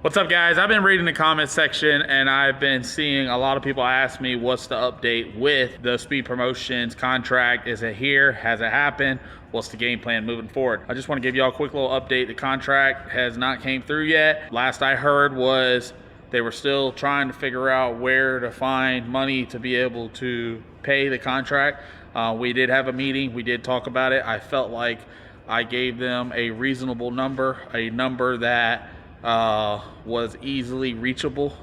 What's up, guys? I've been reading the comment section and I've been seeing a lot of people ask me what's the update with the Speed Promotions contract. Is it here? Has it happened? What's the game plan moving forward? I just want to give y'all a quick little update. The contract has not came through yet. Last I heard was they were still trying to figure out where to find money to be able to pay the contract. We did have a meeting. We did talk about it. I felt like I gave them a reasonable number, a number that was easily reachable.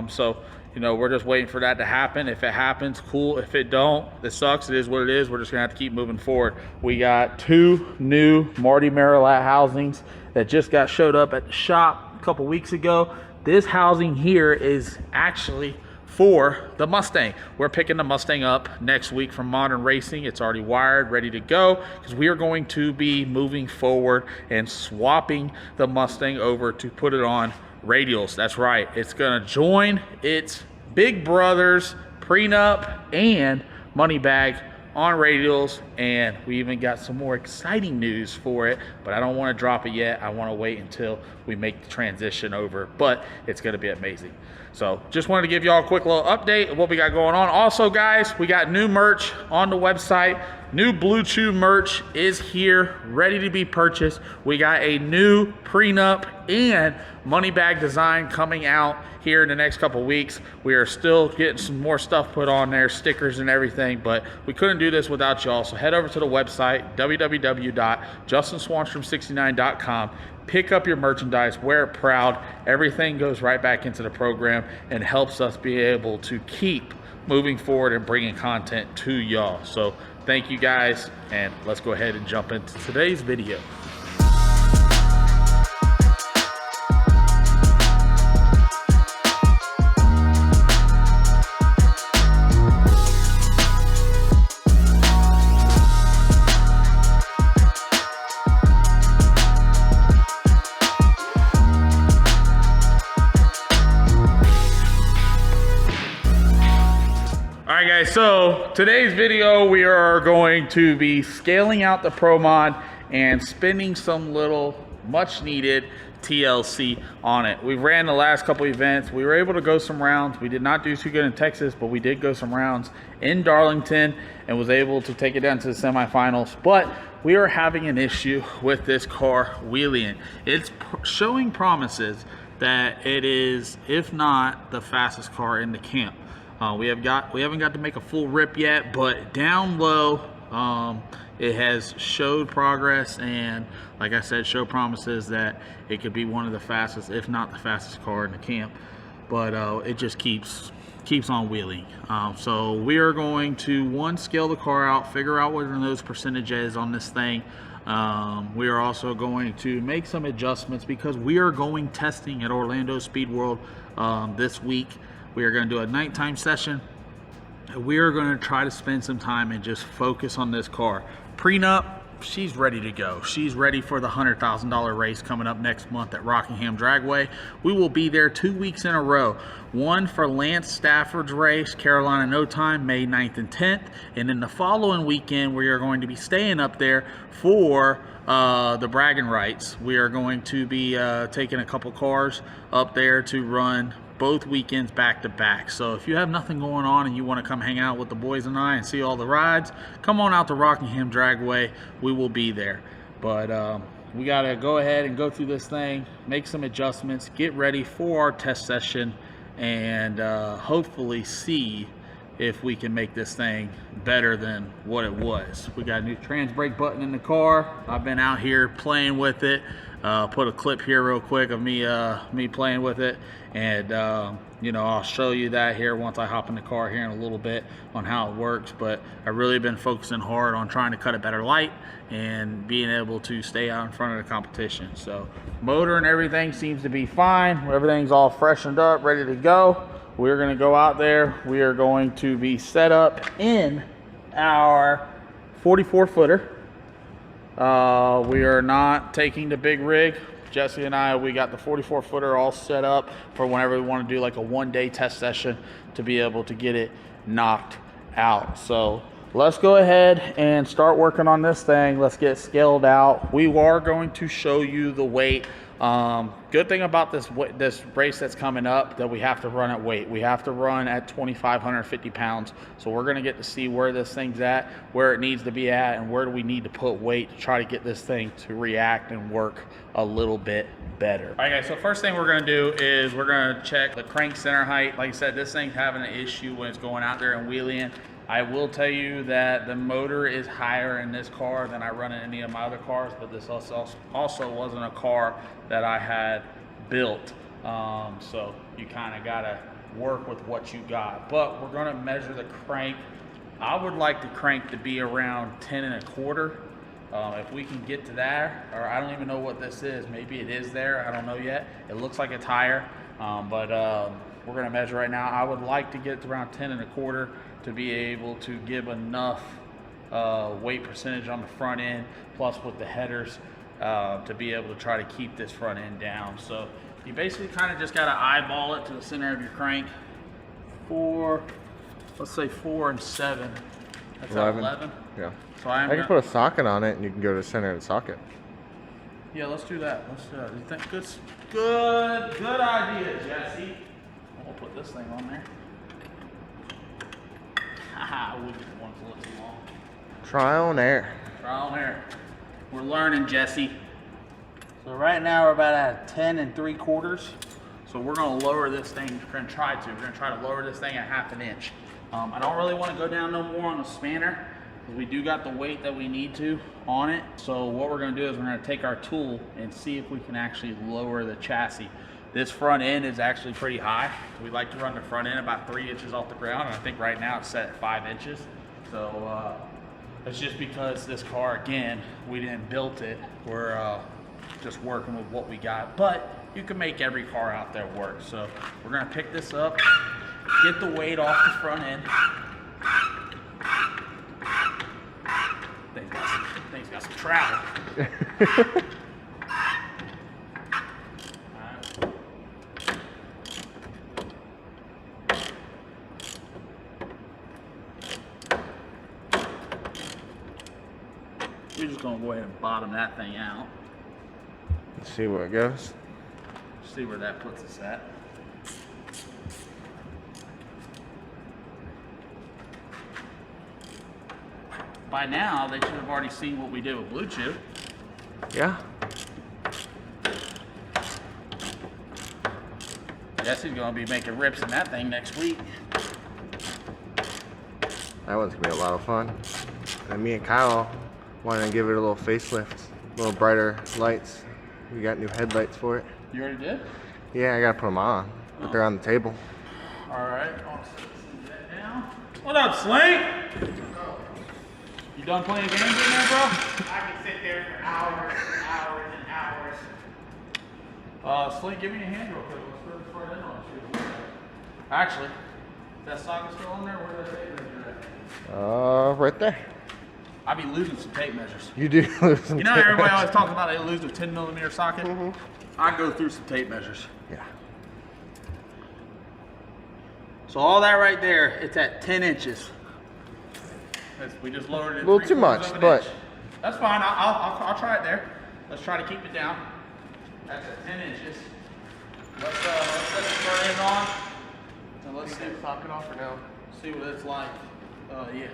So, you know, we're just waiting for that to happen. If it happens, cool. If it don't, it sucks. It is what it is. We're just gonna have to keep moving forward. We got 2 new Marty Marilat housings that just got showed up at the shop a couple weeks ago. This housing here is actually for the Mustang. We're picking the Mustang up next week from Modern Racing. It's already wired, ready to go, because we are going to be moving forward and swapping the Mustang over to put it on radials. That's right. It's gonna join its big brothers, Prenup and Money Bag, on radials, and we even got some more exciting news for it, but I don't want to drop it yet. I want to wait until we make the transition over, but it's going to be amazing. So just wanted to give y'all a quick little update of what we got going on. Also, guys, we got new merch on the website. New Blue Chew merch is here, ready to be purchased. We got a new Prenup and Money Bag design coming out here in the next couple weeks. We are still getting some more stuff put on there, stickers and everything, but we couldn't do this without y'all. So head over to the website, www.justinswanstrom69.com. Pick up your merchandise, wear it proud. Everything goes right back into the program and helps us be able to keep moving forward and bringing content to y'all. So thank you guys, and let's go ahead and jump into today's video. Alright guys, so today's video we are going to be scaling out the Pro Mod and spending some little much needed TLC on it. We ran the last couple events. We were able to go some rounds. We did not do too good in Texas, but we did go some rounds in Darlington and was able to take it down to the semifinals. But we are having an issue with this car wheeling. It's showing promises that it is, if not the fastest car in the camp. We haven't got to make a full rip yet, but down low, it has showed progress, and like I said, show promises that it could be one of the fastest, if not the fastest car in the camp. But it just keeps on wheeling. So we are going to scale the car out, figure out what those percentages on this thing. We are also going to make some adjustments because we are going testing at Orlando Speed World this week. We are going to do a nighttime session. We are going to try to spend some time and just focus on this car. Prenup, she's ready to go. She's ready for the $100,000 race coming up next month at Rockingham Dragway. We will be there 2 weeks in a row. One for Lance Stafford's race, Carolina No Time, May 9th and 10th. And then the following weekend, we are going to be staying up there for the bragging rights. We are going to be taking a couple cars up there to run both weekends back to back. So if you have nothing going on and you want to come hang out with the boys and I and see all the rides, come on out to Rockingham Dragway. We will be there. But we got to go ahead and go through this thing, make some adjustments, get ready for our test session, and hopefully see if we can make this thing better than what it was. We got a new trans brake button in the car. I've been out here playing with it. Put a clip here real quick of me playing with it, and you know, I'll show you that here once I hop in the car here in a little bit on how it works. But I've really been focusing hard on trying to cut a better light and being able to stay out in front of the competition. So motor and everything seems to be fine. Everything's all freshened up, ready to go. We're going to go out there. We are going to be set up in our 44 footer. We are not taking the big rig. Jesse and I, we got the 44 footer all set up for whenever we want to do like a 1-day test session to be able to get it knocked out. So let's go ahead and start working on this thing. Let's get scaled out. We are going to show you the weight. Good thing about this race that's coming up, that we have to run at weight. We have to run at 2,550 pounds. So we're going to get to see where this thing's at, where it needs to be at, and where do we need to put weight to try to get this thing to react and work a little bit better. All right, guys, so first thing we're going to do is we're going to check the crank center height. Like I said, this thing's having an issue when it's going out there and wheeling. I will tell you that the motor is higher in this car than I run in any of my other cars, but this also wasn't a car that I had built. So you kind of got to work with what you got. But we're going to measure the crank. I would like the crank to be around 10 1/4. If we can get to that, or I don't even know what this is. Maybe it is there. I don't know yet. It looks like it's higher, but we're going to measure right now. I would like to get to around 10 1/4 to be able to give enough weight percentage on the front end, plus with the headers, to be able to try to keep this front end down. So you basically kind of just got to eyeball it to the center of your crank. Let's say 4 7. That's 11. Yeah. So I can put a socket on it, and you can go to the center of the socket. Yeah, let's do that. Let's do that. You think good idea, Jesse. We'll put this thing on there. Haha, I wouldn't want to look too long. Trial and error. Trial and error. We're learning, Jesse. So right now we're about at 10 3/4. So we're going to lower this thing. We're going to try to lower this thing at 1/2 inch. I don't really want to go down no more on the spanner, because we do got the weight that we need to on it. So what we're going to do is we're going to take our tool and see if we can actually lower the chassis. This front end is actually pretty high. We like to run the front end about 3 inches off the ground, and I think right now it's set at 5 inches. So it's just because this car, again, we didn't build it. We're just working with what we got. But you can make every car out there work. So we're going to pick this up, get the weight off the front end. Thing's got some travel. We're just gonna go ahead and bottom that thing out. Let's see where it goes. See where that puts us at. By now, they should have already seen what we did with Blue Chew. Yeah. Jesse's gonna be making rips in that thing next week. That one's gonna be a lot of fun. And me and Kyle wanted to give it a little facelift, a little brighter lights. We got new headlights for it. You already did? Yeah, I gotta put them on, but they're on the table. All right, I'll set that down. What up, Slink? You done playing games in there, bro? I can sit there for hours and hours and hours. Slink, give me a hand real quick. Let's throw this front end on too. Actually, that socket still on there? Where's that tape measure at? Right there. I be losing some tape measures. You do lose some You know, tape everybody measures. always talks about they lose a 10mm socket. I go through some tape measures. Yeah. So all that right there, it's at 10 inches. We just lowered it. A little too much, but that's fine. I'll try it there. Let's try to keep it down. That's at 10 inches. Let's set the front end on, and let's see. socket off for now. See what it's like. Yeah.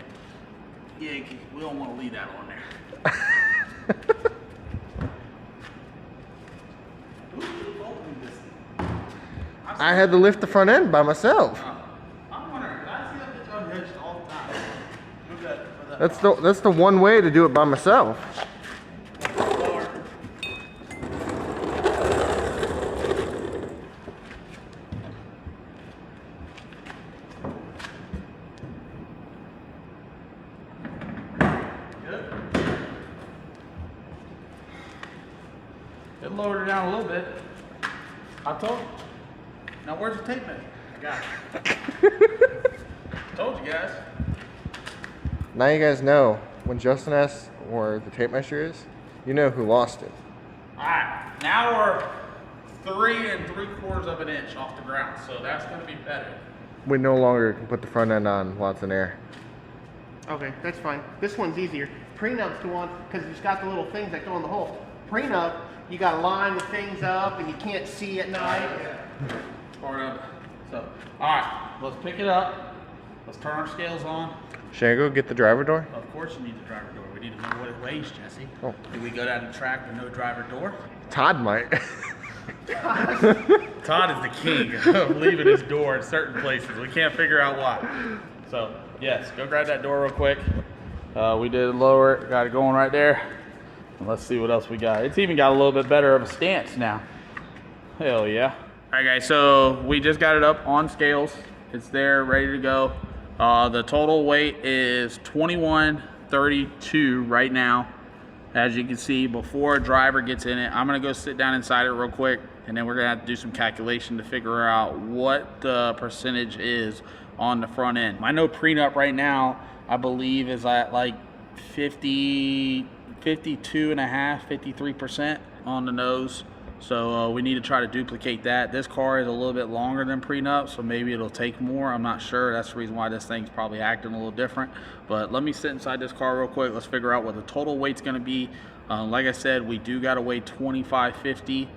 Yeah, we don't want to leave that on there. Who's opening this thing? I had to lift the front end by myself. I'm wondering, I see that it's unhinged all the time. Who's that? That's the one way to do it by myself. It lowered it down a little bit. I told you. Now where's the tape measure? I got it. Told you guys. Now you guys know when Justin asks where the tape measure is, you know who lost it. Alright, now we're 3 3/4 of an inch off the ground, so that's going to be better. We no longer can put the front end on while it's in air. Okay, that's fine. This one's easier. Prenup's the one, because it's got the little things that go in the hole. Prenup, you got to line the things up and you can't see at night. Part of it. So, all right, let's pick it up. Let's turn our scales on. Should I go get the driver door? Of course you need the driver door. We need to know what it weighs, Jesse. Oh. Do we go down the track with no driver door? Todd might. Todd is the king of leaving his door in certain places. We can't figure out why. So, yes, go grab that door real quick. We did lower it, got it going right there. And let's see what else we got. It's even got a little bit better of a stance now. Hell yeah. All right, guys, so we just got it up on scales. It's there, ready to go. The total weight is 2132 right now. As you can see, before a driver gets in it, I'm gonna go sit down inside it real quick, and then we're gonna have to do some calculation to figure out what the percentage is on the front end. I know prenup right now, I believe, is at like 52.5, 53% on the nose. So we need to try to duplicate that. This car is a little bit longer than prenup, so maybe it'll take more. I'm not sure. That's the reason why this thing's probably acting a little different. But let me sit inside this car real quick. Let's figure out what the total weight's gonna be. Like I said, we do gotta weigh 2550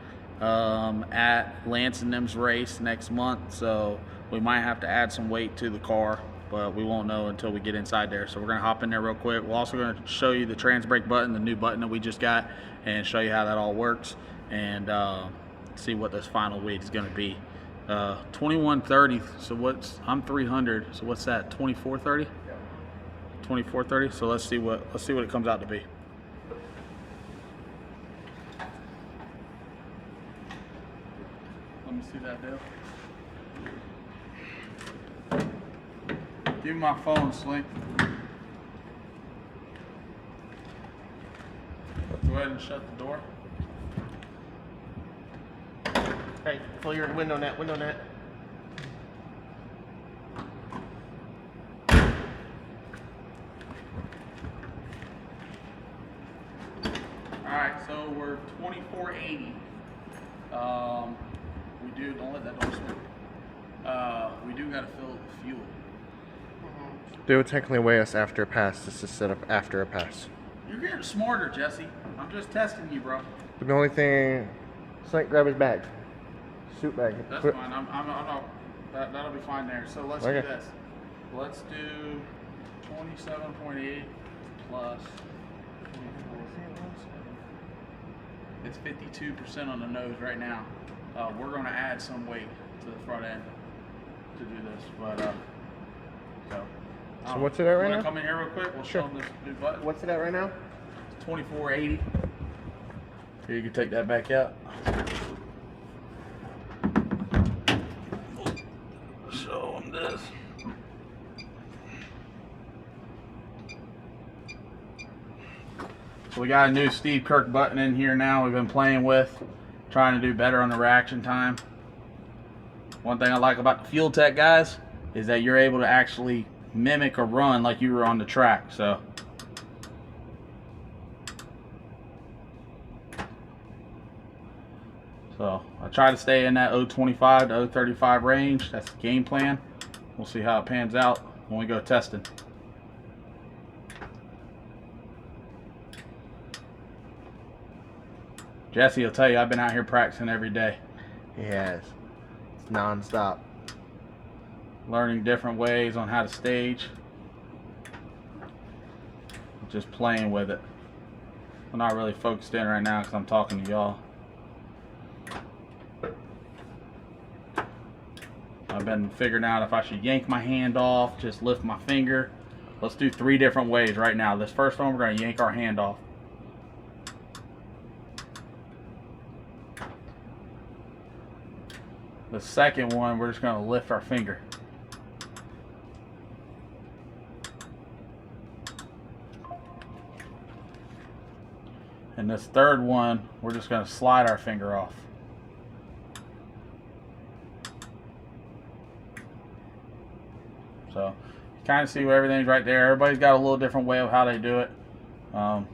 at Lance and them's race next month. So we might have to add some weight to the car, but we won't know until we get inside there. So we're gonna hop in there real quick. We're also gonna show you the trans brake button, the new button that we just got, and show you how that all works, and see what this final weight is gonna be. 2130, so I'm 300, so what's that, 2430? 2430, so let's see what it comes out to be. Let me see that deal. Give me my phone, Slink. Go ahead and shut the door. Hey, pull your window net, window net. Alright, so we're 2480. We do, don't let that door swing. We do gotta fill it with fuel. They would technically weigh us after a pass. This is set up after a pass. You're getting smarter, Jesse. I'm just testing you, bro. But the only thing, Slink, grab his bag. Suit bag. That's Put- fine. I'm not, that'll be fine there. So let's Okay. do this. Let's do 27.8 plus 24. It's 52% on the nose right now. We're going to add some weight to the front end to do this, but so what's it at right wanna now? Come in here real quick. We'll show them this new button. What's it at right now? 2480. Here, you can take that back out. Show them this. So we got a new Steve Kirk button in here now we've been playing with, trying to do better on the reaction time. One thing I like about the Fuel Tech guys is that you're able to actually mimic a run like you were on the track. So I try to stay in that 025 to 035 range. That's the game plan. We'll see how it pans out when we go testing. Jesse will tell you I've been out here practicing every day. He has. It's non-stop. Learning different ways on how to stage. Just playing with it. I'm not really focused in right now because I'm talking to y'all. I've been figuring out if I should yank my hand off, just lift my finger. Let's do 3 different ways right now. This first one, we're going to yank our hand off. The second one, we're just going to lift our finger. And this third one, we're just going to slide our finger off. So, you kind of see where everything's right there. Everybody's got a little different way of how they do it. Like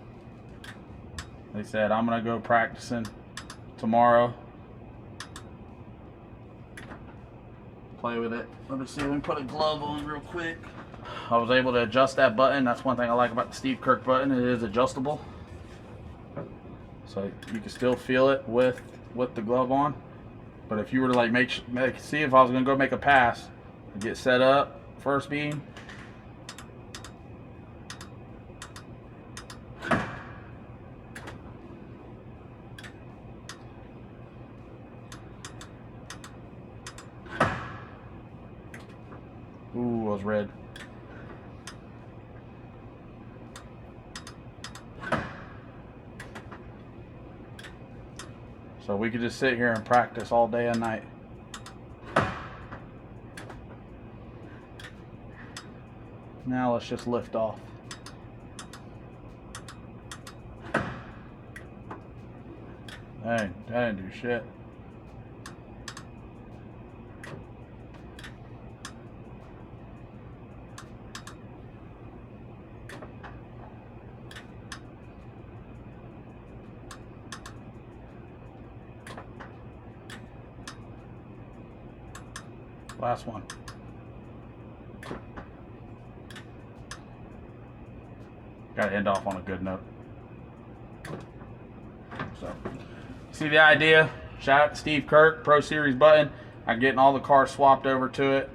I said, I'm going to go practicing tomorrow. Play with it. Let me see, let me put a glove on real quick. I was able to adjust that button. That's one thing I like about the Steve Kirk button. It is adjustable. So you can still feel it with the glove on. But if you were to like see if I was gonna go make a pass, get set up, first beam. Ooh, I was red. So we could just sit here and practice all day and night. Now let's just lift off. Dang, that didn't do shit. Last one. Got to end off on a good note. So, see the idea? Shout out to Steve Kirk, Pro Series button. I'm getting all the cars swapped over to it.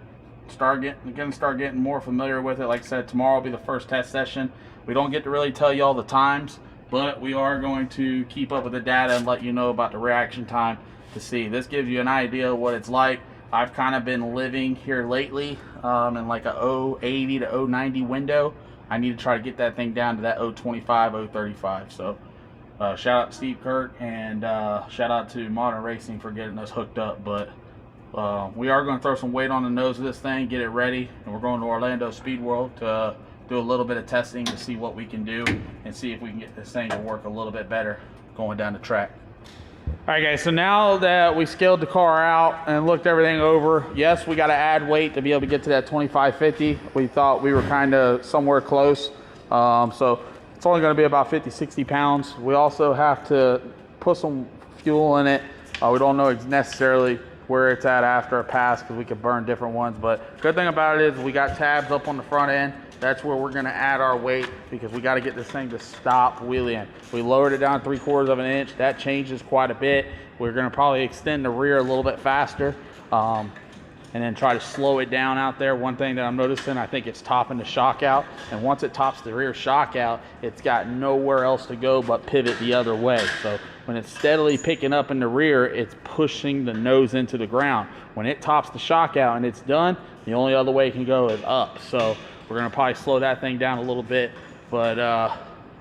Start getting more familiar with it. Like I said, tomorrow will be the first test session. We don't get to really tell you all the times, but we are going to keep up with the data and let you know about the reaction time to see. This gives you an idea of what it's like. I've kind of been living here lately in like a 080 to 090 window. I need to try to get that thing down to that 025, 035. So shout out to Steve Kirk and shout out to Modern Racing for getting us hooked up. But we are going to throw some weight on the nose of this thing, get it ready, and we're going to Orlando Speed World to do a little bit of testing to see what we can do and see if we can get this thing to work a little bit better going down the track. All right, guys, so now that we scaled the car out and looked everything over, yes, we got to add weight to be able to get to that 2550. We thought we were kind of somewhere close. So it's only going to be about 50, 60 pounds. We also have to put some fuel in it. We don't know necessarily where it's at after a pass because we could burn different ones. But good thing about it is we got tabs up on the front end. That's where we're going to add our weight because we got to get this thing to stop wheeling. We lowered it down 3/4 of an inch. That changes quite a bit. We're going to probably extend the rear a little bit faster and then try to slow it down out there. One thing that I'm noticing, I think it's topping the shock out. And once it tops the rear shock out, it's got nowhere else to go but pivot the other way. So when it's steadily picking up in the rear, it's pushing the nose into the ground. When it tops the shock out and it's done, the only other way it can go is up. So we're gonna probably slow that thing down a little bit, but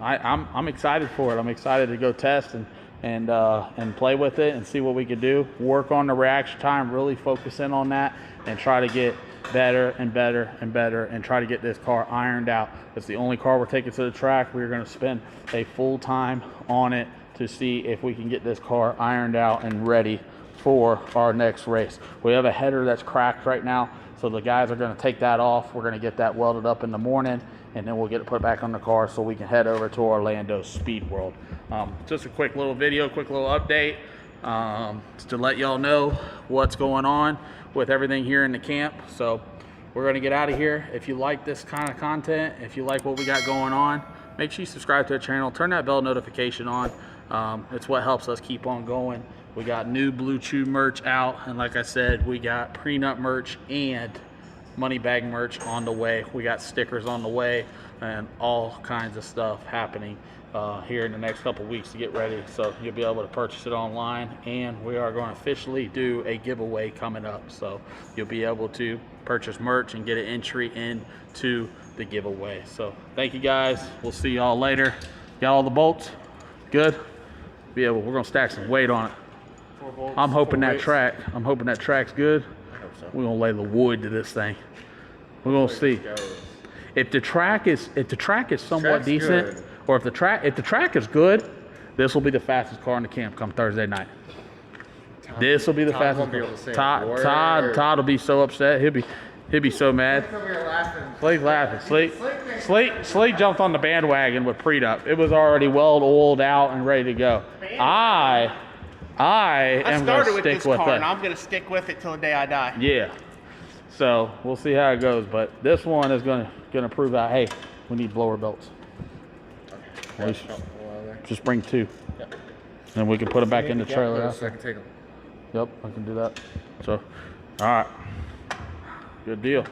I'm excited for it. I'm excited to go test and play with it and see what we can do. Work on the reaction time, really focus in on that, and try to get better and better and better, and try to get this car ironed out. It's the only car we're taking to the track. We're gonna spend a full time on it to see if we can get this car ironed out and ready for our next race. We have a header that's cracked right now. So the guys are going to take that off. We're going to get that welded up in the morning, and then we'll get it put back on the car so we can head over to Orlando Speed World. Just a quick little video, quick little update to let y'all know what's going on with everything here in the camp. So we're going to get out of here. If you like this kind of content, if you like what we got going on, make sure you subscribe to our channel. Turn that bell notification on. It's what helps us keep on going. We got new Blue Chew merch out, and like I said, we got prenup merch and money bag merch on the way. We got stickers on the way and all kinds of stuff happening here in the next couple weeks to get ready. So you'll be able to purchase it online, and we are going to officially do a giveaway coming up. So you'll be able to purchase merch and get an entry into the giveaway. So thank you guys. We'll see y'all later. Got all the bolts? Good? We're going to stack some weight on it. I'm hoping that track's good. I hope so. We're gonna lay the wood to this thing. We're gonna see if the track is somewhat Track's decent, good. or if the track is good. This will be the fastest car in the camp come Thursday night. This will be the Todd fastest. won't be able to say a word. Todd will be so upset. He'll be so mad. Slate's laughing. Slate jumped on the bandwagon with prenup. It was already well oiled out and ready to go. I am going started to with stick this with car, it. and I'm going to stick with it till the day I die. Yeah. So we'll see how it goes. But this one is gonna prove out. Hey, we need blower belts. We should just bring 2, and we can put them back in the trailer. So I can take them. Yep, I can do that. So, all right, good deal.